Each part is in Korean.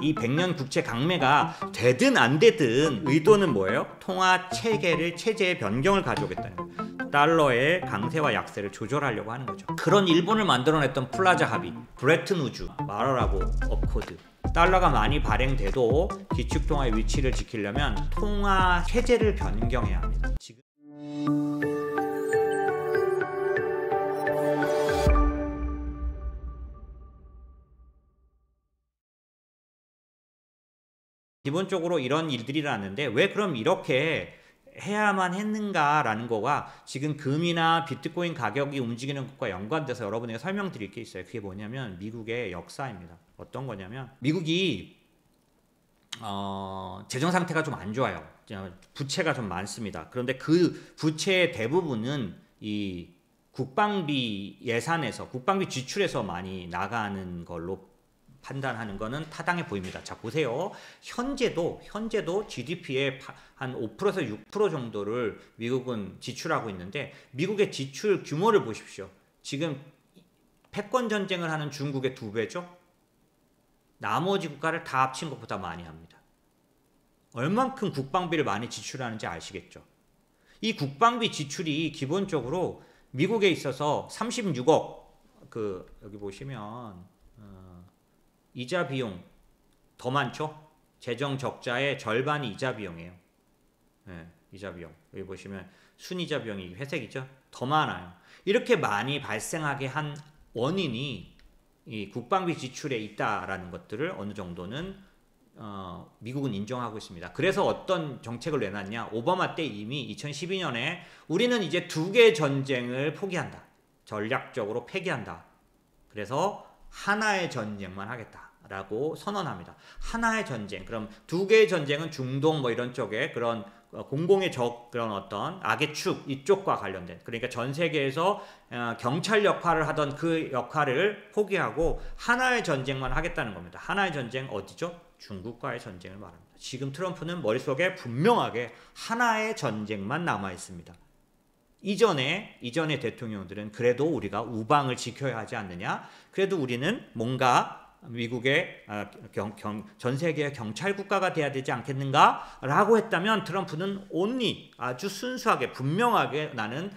이 100년 국채 강매가 되든 안 되든 의도는 뭐예요? 통화 체계를 체제의 변경을 가져오겠다는 거예요. 달러의 강세와 약세를 조절하려고 하는 거죠. 그런 일본을 만들어냈던 플라자 합의, 브레튼 우즈, 마라라고 어코드. 달러가 많이 발행돼도 기축통화의 위치를 지키려면 통화 체제를 변경해야 합니다. 지금 기본적으로 이런 일들이 일어났는데 왜 그럼 이렇게 해야만 했는가라는 거가 지금 금이나 비트코인 가격이 움직이는 것과 연관돼서 여러분에게 설명드릴 게 있어요. 그게 뭐냐면 미국의 역사입니다. 어떤 거냐면 미국이 재정 상태가 좀 안 좋아요. 부채가 좀 많습니다. 그런데 그 부채의 대부분은 이 국방비 예산에서 국방비 지출에서 많이 나가는 걸로 판단하는 거는 타당해 보입니다. 자, 보세요. 현재도 GDP의 한 5%에서 6% 정도를 미국은 지출하고 있는데 미국의 지출 규모를 보십시오. 지금 패권 전쟁을 하는 중국의 2배죠. 나머지 국가를 다 합친 것보다 많이 합니다. 얼만큼 국방비를 많이 지출하는지 아시겠죠? 이 국방비 지출이 기본적으로 미국에 있어서 36억 여기 보시면 이자 비용 더 많죠? 재정 적자의 절반이 이자 비용이에요. 네, 이자 비용. 여기 보시면 순이자 비용이 회색이죠? 더 많아요. 이렇게 많이 발생하게 한 원인이 이 국방비 지출에 있다라는 것들을 어느 정도는 미국은 인정하고 있습니다. 그래서 어떤 정책을 내놨냐? 오바마 때 이미 2012년에 우리는 이제 2개의 전쟁을 포기한다. 전략적으로 폐기한다. 그래서 하나의 전쟁만 하겠다라고 선언합니다. 하나의 전쟁. 그럼 2개의 전쟁은 중동 뭐 이런 쪽에 그런 공공의 적 그런 어떤 악의 축 이쪽과 관련된 그러니까 전 세계에서 경찰 역할을 하던 그 역할을 포기하고 하나의 전쟁만 하겠다는 겁니다. 하나의 전쟁 어디죠? 중국과의 전쟁을 말합니다. 지금 트럼프는 머릿속에 분명하게 하나의 전쟁만 남아 있습니다. 이전의 대통령들은 그래도 우리가 우방을 지켜야 하지 않느냐? 그래도 우리는 뭔가 미국의 전 세계의 경찰 국가가 돼야 되지 않겠는가? 라고 했다면 트럼프는 아주 순수하게 분명하게 나는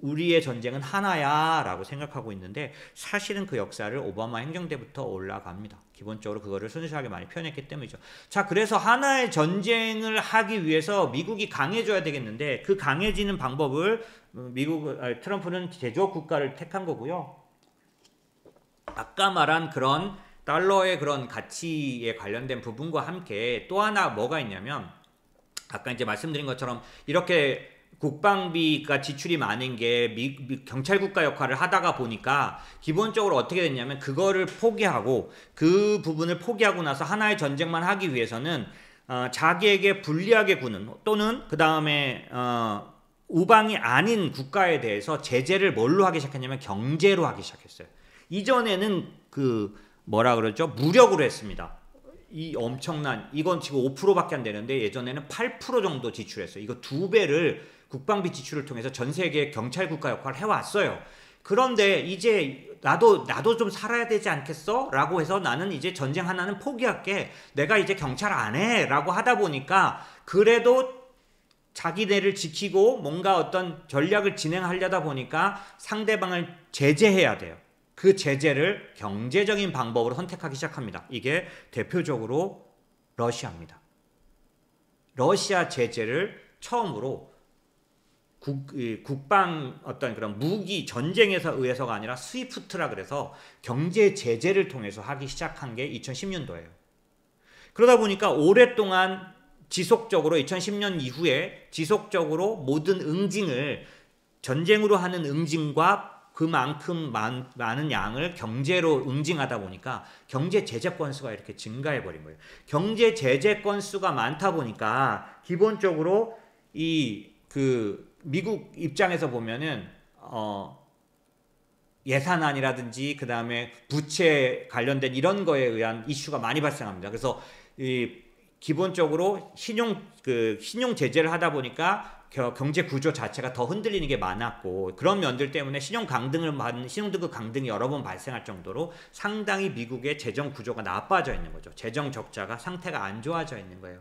우리의 전쟁은 하나야 라고 생각하고 있는데 사실은 그 역사를 오바마 행정 때부터 올라갑니다. 기본적으로 그거를 순수하게 많이 표현했기 때문이죠. 자, 그래서 하나의 전쟁을 하기 위해서 미국이 강해져야 되겠는데 그 강해지는 방법을 트럼프는 제조업 국가를 택한 거고요. 아까 말한 그런 달러의 그런 가치에 관련된 부분과 함께 또 하나 뭐가 있냐면 아까 이제 말씀드린 것처럼 이렇게 국방비가 지출이 많은 게 경찰 국가 역할을 하다가 보니까 기본적으로 어떻게 됐냐면 그거를 포기하고 그 부분을 포기하고 나서 하나의 전쟁만 하기 위해서는 자기에게 불리하게 구는 또는 그 다음에 우방이 아닌 국가에 대해서 제재를 뭘로 하기 시작했냐면 경제로 하기 시작했어요. 이전에는 무력으로 했습니다. 이건 지금 5%밖에 안 되는데 예전에는 8% 정도 지출했어요. 이거 2배를 국방비 지출을 통해서 전 세계 경찰 국가 역할을 해왔어요. 그런데 이제 나도 좀 살아야 되지 않겠어? 라고 해서 나는 이제 전쟁 하나는 포기할게. 내가 이제 경찰 안 해. 라고 하다 보니까 그래도 자기네를 지키고 뭔가 어떤 전략을 진행하려다 보니까 상대방을 제재해야 돼요. 그 제재를 경제적인 방법으로 선택하기 시작합니다. 이게 대표적으로 러시아입니다. 러시아 제재를 처음으로 국방 어떤 그런 무기 전쟁에서 의해서가 아니라 스위프트라 그래서 경제 제재를 통해서 하기 시작한 게 2010년도예요. 그러다 보니까 오랫동안 지속적으로 2010년 이후에 지속적으로 모든 응징을 전쟁으로 하는 응징과 그만큼 많은 양을 경제로 응징하다 보니까 경제 제재 건수가 이렇게 증가해 버린 거예요. 경제 제재 건수가 많다 보니까 기본적으로 미국 입장에서 보면은 예산안이라든지 그 다음에 부채 관련된 이런 거에 의한 이슈가 많이 발생합니다. 그래서 기본적으로 신용 제재를 하다 보니까 경제 구조 자체가 더 흔들리는 게 많았고 그런 면들 때문에 신용등급 강등이 여러 번 발생할 정도로 상당히 미국의 재정 구조가 나빠져 있는 거죠. 재정 적자가 상태가 안 좋아져 있는 거예요.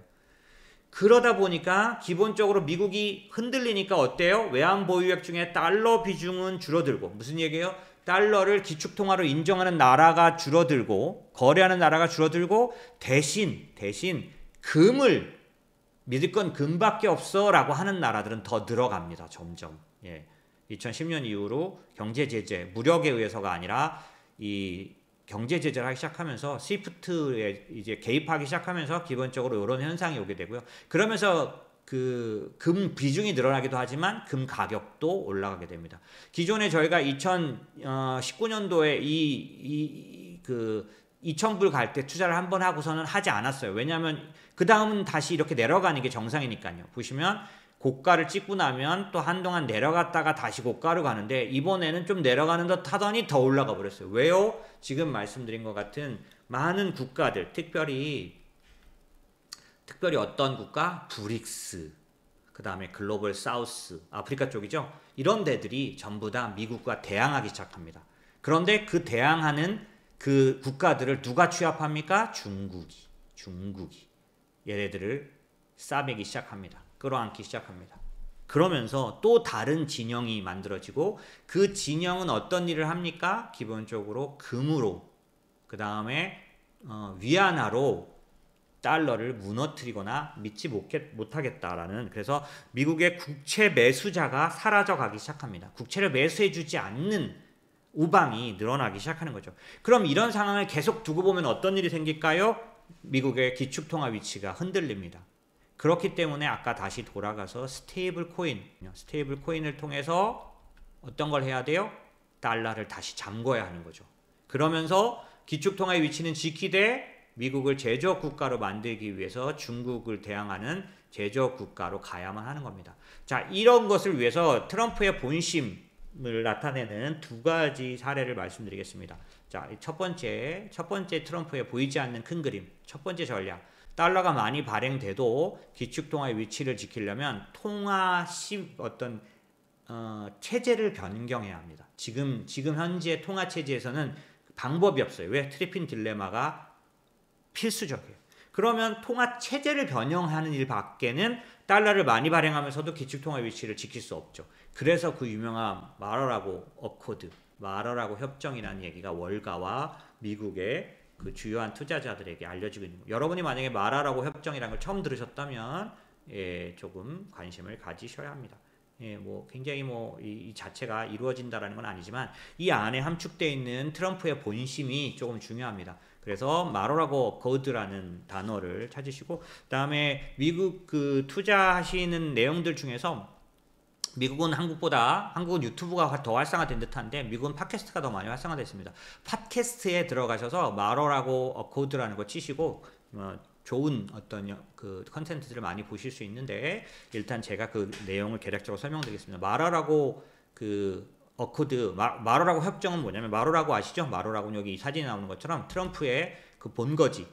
그러다 보니까 기본적으로 미국이 흔들리니까 어때요? 외환 보유액 중에 달러 비중은 줄어들고 무슨 얘기예요? 달러를 기축통화로 인정하는 나라가 줄어들고 거래하는 나라가 줄어들고 대신 금을 믿을 건 금밖에 없어 라고 하는 나라들은 더 늘어갑니다. 점점. 2010년 이후로 경제 제재, 무력에 의해서가 아니라 이 경제 제재를 하기 시작하면서 스위프트에 이제 개입하기 시작하면서 기본적으로 이런 현상이 오게 되고요. 그러면서 그 금 비중이 늘어나기도 하지만 금 가격도 올라가게 됩니다. 기존에 저희가 2019년도에 그 2,000불 갈 때 투자를 한번 하고서는 하지 않았어요. 왜냐하면 그 다음은 다시 이렇게 내려가는 게 정상이니까요. 보시면 고가를 찍고 나면 또 한동안 내려갔다가 다시 고가로 가는데 이번에는 좀 내려가는 듯 하더니 더 올라가 버렸어요. 왜요? 지금 말씀드린 것 같은 많은 국가들, 특별히 어떤 국가? 브릭스, 그 다음에 글로벌 사우스, 아프리카 쪽이죠. 이런 데들이 전부 다 미국과 대항하기 시작합니다. 그런데 그 대항하는 그 국가들을 누가 취합합니까? 중국이 얘네들을 싸매기 시작합니다. 끌어안기 시작합니다. 그러면서 또 다른 진영이 만들어지고 그 진영은 어떤 일을 합니까? 기본적으로 금으로 그 다음에 위안화로 달러를 무너뜨리거나 믿지 못하겠다라는 그래서 미국의 국채 매수자가 사라져가기 시작합니다. 국채를 매수해주지 않는 우방이 늘어나기 시작하는 거죠. 그럼 이런 상황을 계속 두고 보면 어떤 일이 생길까요? 미국의 기축통화 위치가 흔들립니다. 그렇기 때문에 아까 다시 돌아가서 스테이블 코인을 통해서 어떤 걸 해야 돼요? 달러를 다시 잠궈야 하는 거죠. 그러면서 기축통화의 위치는 지키되 미국을 제조업 국가로 만들기 위해서 중국을 대항하는 제조업 국가로 가야만 하는 겁니다. 자, 이런 것을 위해서 트럼프의 본심을 나타내는 두 가지 사례를 말씀드리겠습니다. 자, 첫 번째 트럼프의 보이지 않는 큰 그림, 첫 번째 전략. 달러가 많이 발행돼도 기축통화의 위치를 지키려면 체제를 변경해야 합니다. 지금 현재 통화 체제에서는 방법이 없어요. 왜? 트리핀 딜레마가 필수적이에요. 그러면 통화 체제를 변형하는 일 밖에는 달러를 많이 발행하면서도 기축통화 위치를 지킬 수 없죠. 그래서 그 유명한 마러라고 어코드, 마러라고 협정이라는 얘기가 월가와 미국의 그 주요한 투자자들에게 알려지고 있는 거예요. 여러분이 만약에 마라라고 협정이라는 걸 처음 들으셨다면 조금 관심을 가지셔야 합니다. 굉장히 이 자체가 이루어진다라는 건 아니지만 이 안에 함축되어 있는 트럼프의 본심이 조금 중요합니다. 그래서 마로라고 어코드라는 단어를 찾으시고 그다음에 미국 그 투자하시는 내용들 중에서 미국은 한국은 유튜브가 더 활성화된 듯한데 미국은 팟캐스트가 더 많이 활성화됐습니다. 팟캐스트에 들어가셔서 마러라고 어코드라는 거 치시고 좋은 어떤 그 컨텐츠들을 많이 보실 수 있는데 일단 제가 그 내용을 개략적으로 설명드리겠습니다. 마러라고 그 어코드 마러라고 협정은 뭐냐면 마러라고 아시죠? 마러라고는 여기 이 사진에 나오는 것처럼 트럼프의 그 본거지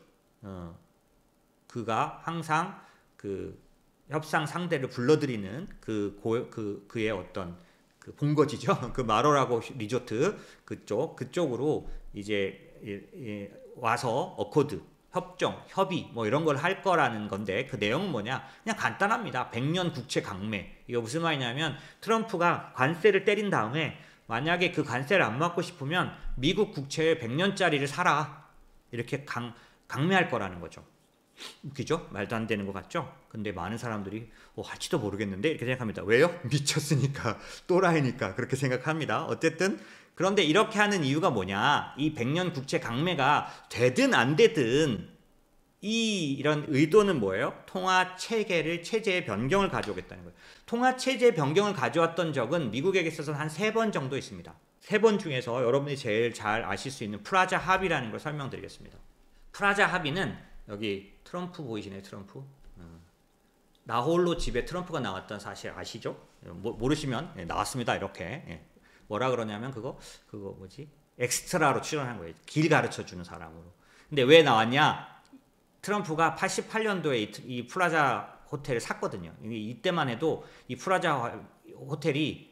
그가 항상 그 협상 상대를 불러들이는 그의 어떤 그 본거지죠. 그 마로라고 리조트 그쪽으로 이제 와서 어코드, 협정, 협의 뭐 이런 걸 할 거라는 건데 그 내용은 뭐냐? 그냥 간단합니다. 100년 국채 강매. 이거 무슨 말이냐면 트럼프가 관세를 때린 다음에 만약에 그 관세를 안 받고 싶으면 미국 국채 100년짜리를 사라. 이렇게 강매할 거라는 거죠. 웃기죠? 말도 안 되는 것 같죠? 근데 많은 사람들이 할지도 모르겠는데 이렇게 생각합니다. 왜요? 미쳤으니까 또라이니까 그렇게 생각합니다. 어쨌든 그런데 이렇게 하는 이유가 뭐냐? 이 100년 국채 강매가 되든 안 되든 이런 의도는 뭐예요? 통화 체제의 변경을 가져오겠다는 거예요. 통화 체제의 변경을 가져왔던 적은 미국에게 있어서는 한 3번 정도 있습니다. 3번 중에서 여러분이 제일 잘 아실 수 있는 프라자 합의라는 걸 설명드리겠습니다. 프라자 합의는 여기 트럼프 보이시네요. 트럼프. 나홀로 집에 트럼프가 나왔던 사실 아시죠? 모르시면 나왔습니다. 이렇게. 뭐라 그러냐면 그거 뭐지? 엑스트라로 출연한 거예요. 길 가르쳐주는 사람으로. 근데 왜 나왔냐? 트럼프가 88년도에 이 플라자 호텔을 샀거든요. 이때만 해도 이 플라자 호텔이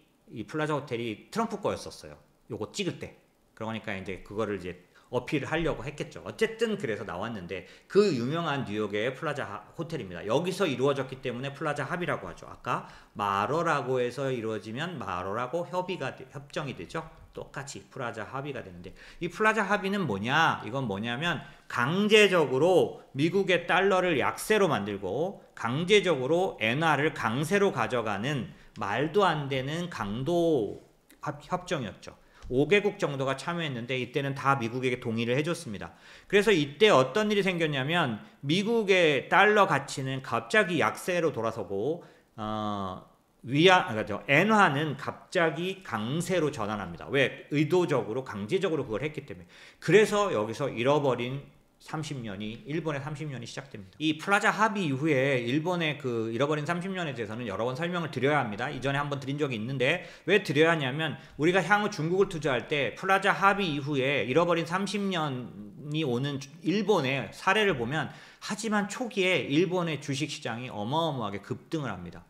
트럼프 거였었어요. 요거 찍을 때. 그러니까 이제 그거를 이제 어필을 하려고 했겠죠. 어쨌든 그래서 나왔는데 그 유명한 뉴욕의 플라자 호텔입니다. 여기서 이루어졌기 때문에 플라자 합의라고 하죠. 아까 마러라고 해서 이루어지면 마러라고 협정이 되죠. 똑같이 플라자 합의가 되는데 이 플라자 합의는 뭐냐? 이건 뭐냐면 강제적으로 미국의 달러를 약세로 만들고 강제적으로 엔화를 강세로 가져가는 말도 안 되는 강도 협정이었죠. 5개국 정도가 참여했는데 이때는 다 미국에게 동의를 해줬습니다. 그래서 이때 어떤 일이 생겼냐면 미국의 달러 가치는 갑자기 약세로 돌아서고 엔화는 갑자기 강세로 전환합니다. 왜? 의도적으로 강제적으로 그걸 했기 때문에. 그래서 여기서 일본의 30년이 시작됩니다. 이 플라자 합의 이후에 일본의 그 잃어버린 30년에 대해서는 여러 번 설명을 드려야 합니다. 이전에 한번 드린 적이 있는데 왜 드려야 하냐면 우리가 향후 중국을 투자할 때 플라자 합의 이후에 잃어버린 30년이 오는 일본의 사례를 보면 하지만 초기에 일본의 주식시장이 어마어마하게 급등을 합니다.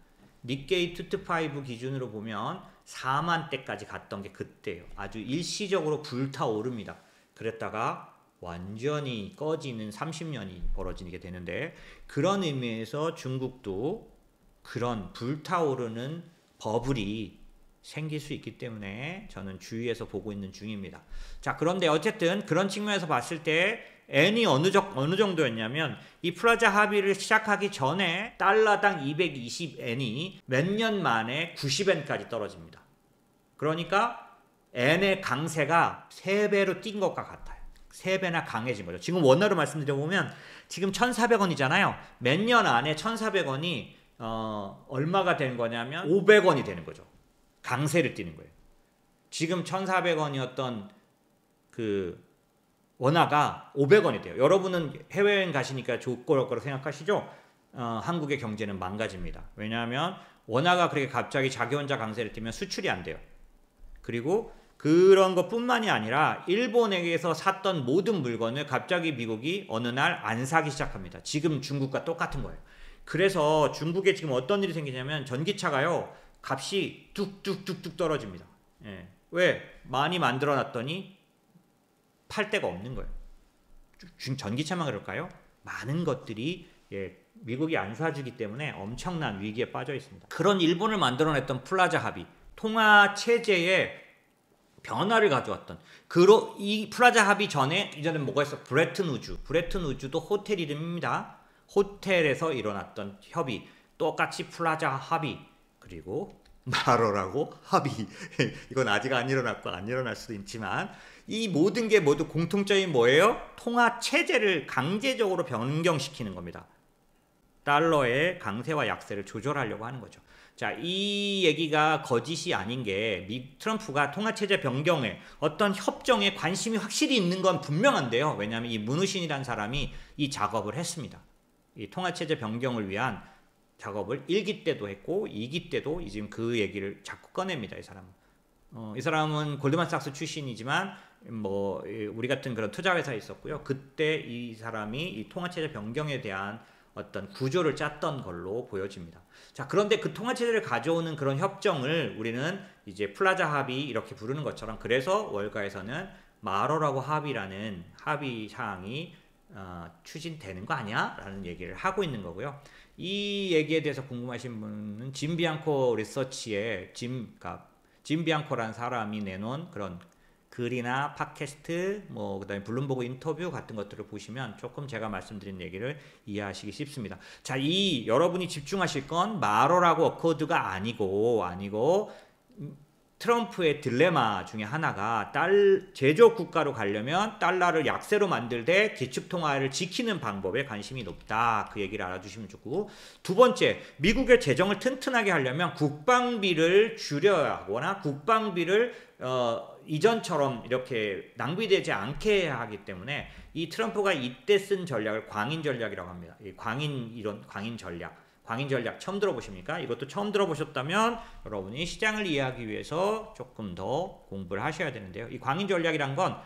니케이 225 기준으로 보면 4만 대까지 갔던 게 그때예요. 아주 일시적으로 불타오릅니다. 그랬다가 완전히 꺼지는 30년이 벌어지게 되는데 그런 의미에서 중국도 그런 불타오르는 버블이 생길 수 있기 때문에 저는 주의해서 보고 있는 중입니다. 자, 그런데 어쨌든 그런 측면에서 봤을 때 N이 어느 정도였냐면 이 플라자 합의를 시작하기 전에 달러당 220N이 몇 년 만에 90N까지 떨어집니다. 그러니까 N의 강세가 3배로 뛴 것과 같아요. 3배나 강해진 거죠. 지금 원화로 말씀드려보면 지금 1,400원이잖아요. 몇 년 안에 1,400원이 얼마가 된 거냐면 500원이 되는 거죠. 강세를 띠는 거예요. 지금 1,400원이었던 그 원화가 500원이 돼요. 여러분은 해외여행 가시니까 좋을 거라고 생각하시죠? 한국의 경제는 망가집니다. 왜냐하면 원화가 그렇게 갑자기 자기 혼자 강세를 띠면 수출이 안 돼요. 그리고 그런 것뿐만이 아니라 일본에게서 샀던 모든 물건을 갑자기 미국이 어느 날 안 사기 시작합니다. 지금 중국과 똑같은 거예요. 그래서 중국에 지금 어떤 일이 생기냐면 전기차가요 값이 뚝뚝뚝뚝 떨어집니다. 예. 왜? 많이 만들어 놨더니 팔 데가 없는 거예요. 전기차만 그럴까요? 많은 것들이 미국이 안 사주기 때문에 엄청난 위기에 빠져 있습니다. 그런 일본을 만들어냈던 플라자 합의, 통화 체제에 변화를 가져왔던 이 플라자 합의 이전에 뭐가 있어? 브레튼 우즈도 호텔 이름입니다. 호텔에서 일어났던 협의, 똑같이 플라자 합의, 그리고 마러라고 합의. 이건 아직 안 일어났고 안 일어날 수도 있지만 이 모든 게 모두 공통점이 뭐예요? 통화 체제를 강제적으로 변경시키는 겁니다. 달러의 강세와 약세를 조절하려고 하는 거죠. 자, 이 얘기가 거짓이 아닌 게 트럼프가 통화체제 변경에 어떤 협정에 관심이 확실히 있는 건 분명한데요. 왜냐하면 이 문우신이라는 사람이 이 작업을 했습니다. 이 통화체제 변경을 위한 작업을 1기 때도 했고 2기 때도 지금 그 얘기를 자꾸 꺼냅니다. 이 사람은. 이 사람은 골드만삭스 출신이지만 뭐 우리 같은 그런 투자회사에 있었고요. 그때 이 사람이 이 통화체제 변경에 대한 어떤 구조를 짰던 걸로 보여집니다. 자, 그런데 그 통화체제를 가져오는 그런 협정을 우리는 이제 플라자 합의 이렇게 부르는 것처럼 그래서 월가에서는 마러라고 합의라는 합의 사항이 추진되는 거 아니야? 라는 얘기를 하고 있는 거고요. 이 얘기에 대해서 궁금하신 분은 짐 비앙코 리서치의 짐 비앙코라는 사람이 내놓은 그런 글이나 팟캐스트, 그다음에 블룸버그 인터뷰 같은 것들을 보시면 조금 제가 말씀드린 얘기를 이해하시기 쉽습니다. 자, 여러분이 집중하실 건 마러라고 어코드가 아니고 트럼프의 딜레마 중에 하나가 제조업 국가로 가려면 달러를 약세로 만들되 기축통화를 지키는 방법에 관심이 높다. 그 얘기를 알아주시면 좋고, 두 번째, 미국의 재정을 튼튼하게 하려면 국방비를 줄여야 하거나 국방비를 이전처럼 이렇게 낭비되지 않게 해야 하기 때문에 이 트럼프가 이때 쓴 전략을 광인 전략이라고 합니다. 광인 전략 처음 들어보십니까? 이것도 처음 들어보셨다면 여러분이 시장을 이해하기 위해서 조금 더 공부를 하셔야 되는데요. 이 광인 전략이란 건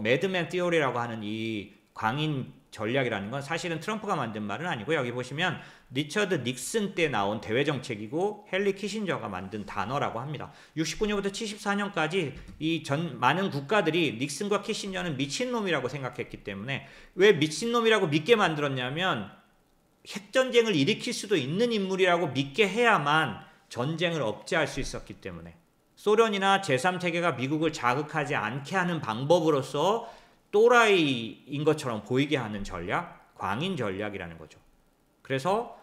매드맨 티오리라고 하는 이 광인 전략이라는 건 사실은 트럼프가 만든 말은 아니고 여기 보시면 리처드 닉슨 때 나온 대외 정책이고 헨리 키신저가 만든 단어라고 합니다. 69년부터 74년까지 이 많은 국가들이 닉슨과 키신저는 미친놈이라고 생각했기 때문에 왜 미친놈이라고 믿게 만들었냐면 핵전쟁을 일으킬 수도 있는 인물이라고 믿게 해야만 전쟁을 억제할 수 있었기 때문에 소련이나 제3세계가 미국을 자극하지 않게 하는 방법으로서 또라이인 것처럼 보이게 하는 전략, 광인 전략이라는 거죠. 그래서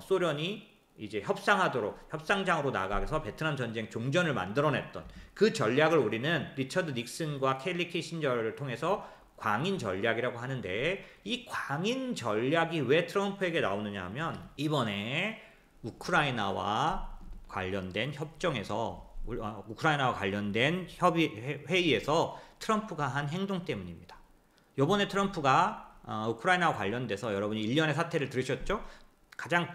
소련이 이제 협상장으로 나가서 베트남 전쟁 종전을 만들어냈던 그 전략을 우리는 리처드 닉슨과 헨리 키신저를 통해서 광인 전략이라고 하는데 이 광인 전략이 왜 트럼프에게 나오느냐 하면 이번에 우크라이나와 관련된 협정에서 우크라이나와 관련된 회의에서 트럼프가 한 행동 때문입니다. 이번에 트럼프가 우크라이나와 관련돼서 여러분이 일련의 사태를 들으셨죠? 가장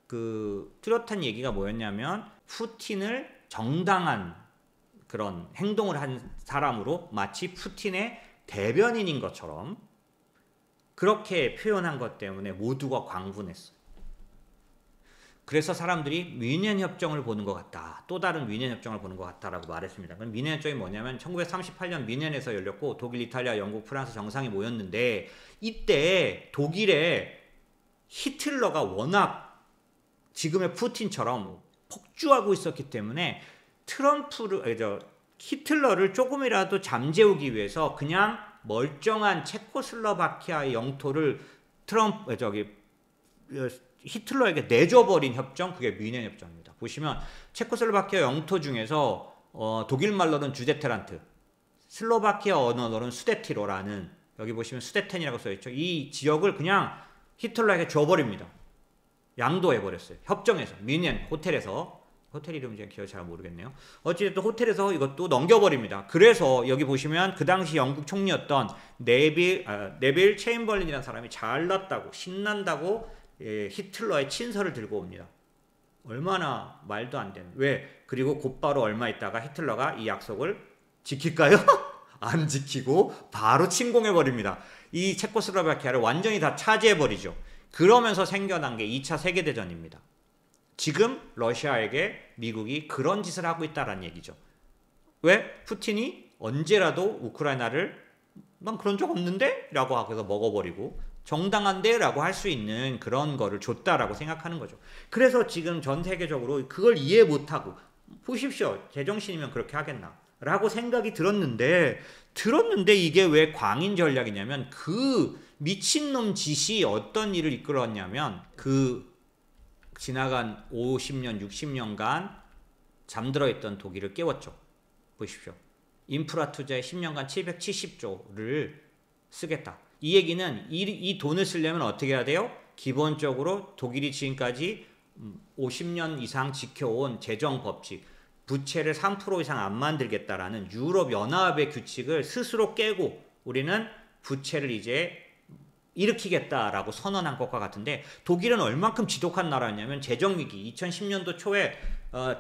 뚜렷한 얘기가 뭐였냐면 푸틴을 정당한 그런 행동을 한 사람으로 마치 푸틴의 대변인인 것처럼 그렇게 표현한 것 때문에 모두가 광분했어요. 그래서 사람들이 미넨 협정을 보는 것 같다. 또 다른 미넨 협정을 보는 것 같다라고 말했습니다. 그럼 미넨 협정이 뭐냐면 1938년 미넨에서 열렸고 독일, 이탈리아, 영국, 프랑스 정상이 모였는데 이때 독일의 히틀러가 워낙 지금의 푸틴처럼 폭주하고 있었기 때문에 히틀러를 조금이라도 잠재우기 위해서 그냥 멀쩡한 체코슬로바키아의 영토를 히틀러에게 내줘버린 협정, 그게 미넨 협정입니다. 보시면 체코슬로바키아 영토 중에서 독일 말로는 주데테란트, 슬로바키아 언어로는 수데티로라는 여기 보시면 수데텐이라고 써있죠. 이 지역을 그냥 히틀러에게 줘버립니다. 양도해버렸어요. 협정에서, 미넨 호텔에서. 호텔 이름 제가 기억 잘 모르겠네요. 어찌됐든 호텔에서 이것도 넘겨버립니다. 그래서 여기 보시면 그 당시 영국 총리였던 네빌 체인벌린이라는 사람이 잘났다고 신난다고 히틀러의 친서를 들고 옵니다. 얼마나 말도 안 되는. 왜? 그리고 곧바로 얼마 있다가 히틀러가 이 약속을 지킬까요? 안 지키고 바로 침공해버립니다. 이 체코슬로바키아를 완전히 다 차지해버리죠. 그러면서 생겨난 게 2차 세계대전입니다. 지금 러시아에게 미국이 그런 짓을 하고 있다는 얘기죠. 왜? 푸틴이 언제라도 우크라이나를 난 그런 적 없는데? 라고 하고서 먹어버리고 정당한데? 라고 할 수 있는 그런 거를 줬다라고 생각하는 거죠. 그래서 지금 전 세계적으로 그걸 이해 못하고 보십시오. 제정신이면 그렇게 하겠나? 라고 생각이 들었는데 이게 왜 광인 전략이냐면 그 미친놈 짓이 어떤 일을 이끌었냐면 지나간 50년, 60년간 잠들어 있던 독일을 깨웠죠. 보십시오. 인프라 투자에 10년간 770조를 쓰겠다. 이 얘기는 이 돈을 쓰려면 어떻게 해야 돼요? 기본적으로 독일이 지금까지 50년 이상 지켜온 재정 법칙, 부채를 3% 이상 안 만들겠다라는 유럽연합의 규칙을 스스로 깨고 우리는 부채를 이제 일으키겠다라고 선언한 것과 같은데 독일은 얼만큼 지독한 나라였냐면 재정위기 2010년도 초에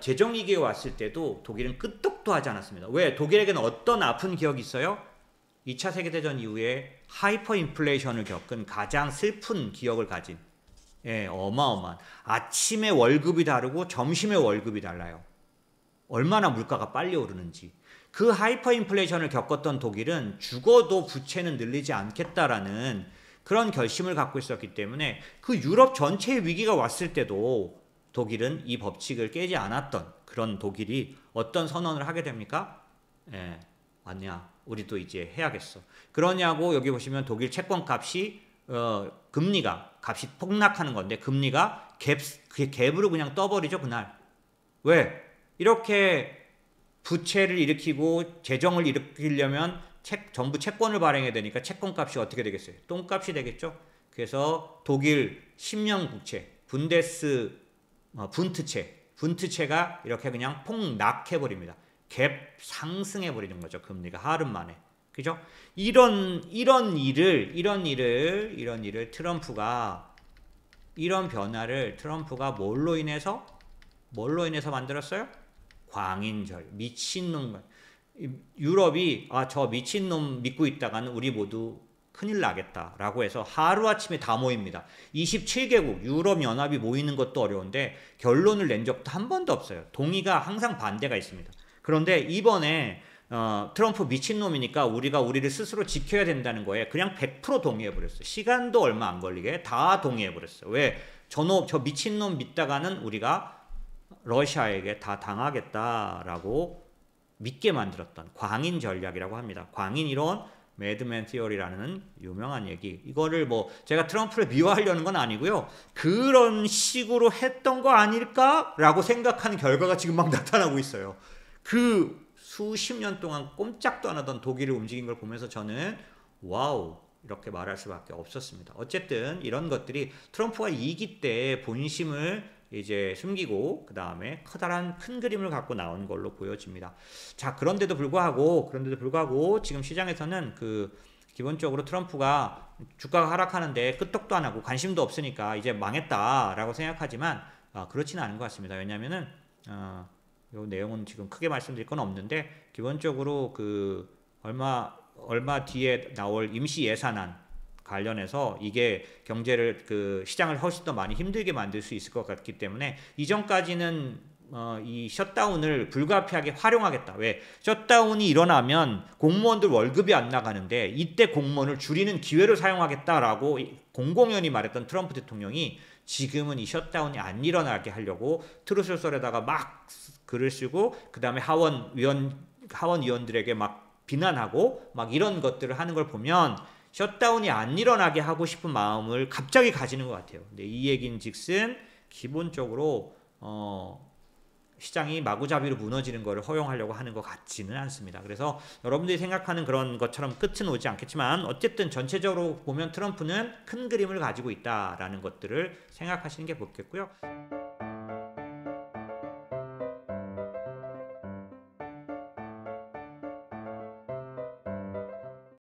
재정위기가 왔을 때도 독일은 끄떡도 하지 않았습니다. 왜? 독일에게는 어떤 아픈 기억이 있어요? 2차 세계대전 이후에 하이퍼 인플레이션을 겪은 가장 슬픈 기억을 가진 어마어마한 아침에 월급이 다르고 점심에 월급이 달라요. 얼마나 물가가 빨리 오르는지. 그 하이퍼 인플레이션을 겪었던 독일은 죽어도 부채는 늘리지 않겠다라는 그런 결심을 갖고 있었기 때문에 그 유럽 전체의 위기가 왔을 때도 독일은 이 법칙을 깨지 않았던 그런 독일이 어떤 선언을 하게 됩니까? 맞냐? 우리도 이제 해야겠어. 그러냐고 여기 보시면 독일 채권 값이 값이 폭락하는 건데 금리가 갭으로 그냥 떠버리죠 그날. 왜? 이렇게 부채를 일으키고 재정을 일으키려면 정부 채권을 발행해야 되니까 채권값이 어떻게 되겠어요? 똥값이 되겠죠? 그래서 독일 10년 국채, 분트채가 이렇게 그냥 폭락해버립니다. 갭 상승해버리는 거죠. 금리가 하루 만에. 그죠? 이런 일을 트럼프가 이런 변화를 트럼프가 뭘로 인해서 만들었어요? 광인절, 미친놈. 유럽이 저 미친놈 믿고 있다가는 우리 모두 큰일 나겠다라고 해서 하루아침에 다 모입니다. 27개국 유럽연합이 모이는 것도 어려운데 결론을 낸 적도 한 번도 없어요. 동의가 항상 반대가 있습니다. 그런데 이번에 트럼프 미친놈이니까 우리가 우리를 스스로 지켜야 된다는 거에 그냥 100% 동의해버렸어요. 시간도 얼마 안 걸리게 다 동의해버렸어요. 왜? 저 미친놈 믿다가는 우리가 러시아에게 다 당하겠다라고 믿게 만들었던 광인 전략이라고 합니다. 광인 이론, 매드맨 티어리라는 유명한 얘기. 이거를 뭐 제가 트럼프를 미워하려는 건 아니고요. 그런 식으로 했던 거 아닐까라고 생각하는 결과가 지금 막 나타나고 있어요. 그 수십 년 동안 꼼짝도 안 하던 독일을 움직인 걸 보면서 저는 와우 이렇게 말할 수밖에 없었습니다. 어쨌든 이런 것들이 트럼프가 2기 때 본심을 이제 숨기고 그 다음에 커다란 큰 그림을 갖고 나온 걸로 보여집니다. 자, 그런데도 불구하고 지금 시장에서는 기본적으로 트럼프가 주가가 하락하는데 끄떡도 안 하고 관심도 없으니까 이제 망했다라고 생각하지만 그렇지는 않은 것 같습니다. 왜냐하면은 이 내용은 지금 크게 말씀드릴 건 없는데 기본적으로 얼마 뒤에 나올 임시 예산안 관련해서 이게 경제를 시장을 훨씬 더 많이 힘들게 만들 수 있을 것 같기 때문에 이전까지는 이 셧다운을 불가피하게 활용하겠다. 왜? 셧다운이 일어나면 공무원들 월급이 안 나가는데 이때 공무원을 줄이는 기회로 사용하겠다라고 공공연히 말했던 트럼프 대통령이 지금은 이 셧다운이 안 일어나게 하려고 트루솔서에다가 막 글을 쓰고 그 다음에 하원의원들에게 막 비난하고 막 이런 것들을 하는 걸 보면 셧다운이 안 일어나게 하고 싶은 마음을 갑자기 가지는 것 같아요. 근데 이 얘기인즉슨 기본적으로 시장이 마구잡이로 무너지는 것을 허용하려고 하는 것 같지는 않습니다. 그래서 여러분들이 생각하는 그런 것처럼 끝은 오지 않겠지만 어쨌든 전체적으로 보면 트럼프는 큰 그림을 가지고 있다라는 것들을 생각하시는 게 좋겠고요.